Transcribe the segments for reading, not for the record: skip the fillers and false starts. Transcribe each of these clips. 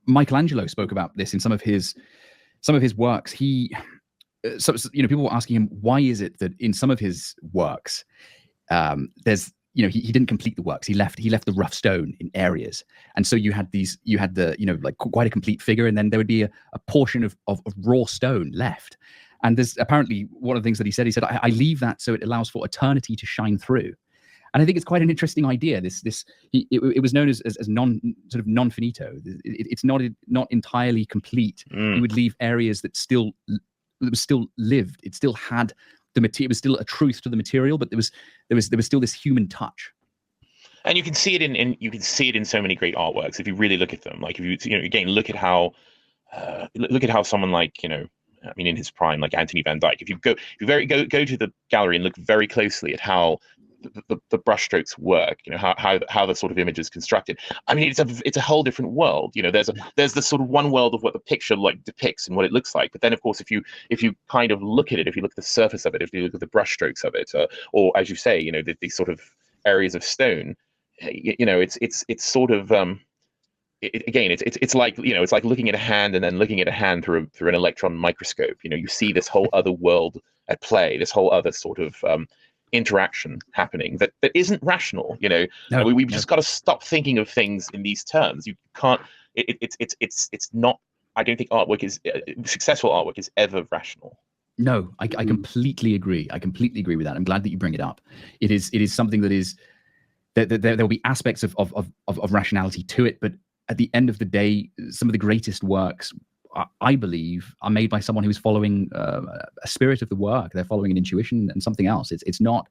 Michelangelo spoke about this in some of his works. People were asking him, why is it that in some of his works, there's, he didn't complete the works. He left the rough stone in areas. And so you had the, like quite a complete figure. And then there would be a portion of raw stone left. And there's apparently one of the things that he said, I leave that so it allows for eternity to shine through. And I think it's quite an interesting idea. It was known as non-finito. It's not entirely complete. He would leave areas that was still lived. It still had the material. It was still a truth to the material, but there was still this human touch. And you can see it in so many great artworks if you really look at them. Like if you again look at how someone like in his prime, like Anthony van Dyck. If you go to the gallery and look very closely at how the brushstrokes work, how the sort of image is constructed. I mean, it's a whole different world. There's the sort of one world of what the picture like depicts and what it looks like. But then, of course, if you kind of look at it, if you look at the surface of it, if you look at the brushstrokes of it, or as you say, these sort of areas of stone, it's sort of it's like it's like looking at a hand and then looking at a hand through an electron microscope. You see this whole other world at play, this whole other sort of interaction happening that isn't rational. We've just got to stop thinking of things in these terms. You can't. It's not. I don't think successful artwork is ever rational. No, I completely agree. I completely agree with that. I'm glad that you bring it up. It is something that is there will be aspects of rationality to it, but at the end of the day, some of the greatest works, I believe, are made by someone who's following a spirit of the work. They're following an intuition and something else. It's not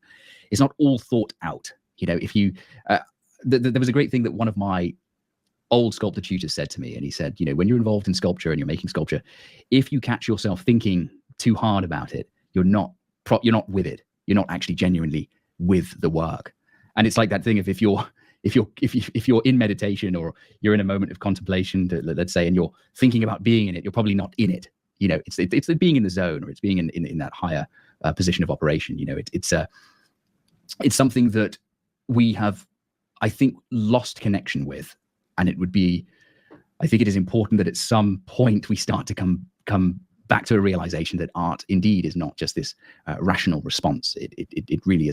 all thought out. If you there was a great thing that one of my old sculptor tutors said to me, and he said, when you're involved in sculpture and you're making sculpture, if you catch yourself thinking too hard about it, you're not with it. You're not actually genuinely with the work. And it's like that thing of if you're in meditation or you're in a moment of contemplation, let's say, and you're thinking about being in it, you're probably not in it. It's being in the zone, or it's being in that higher position of operation. It's something that we have, I think, lost connection with, and I think it is important that at some point we start to come back to a realization that art indeed is not just this rational response. It really isn't.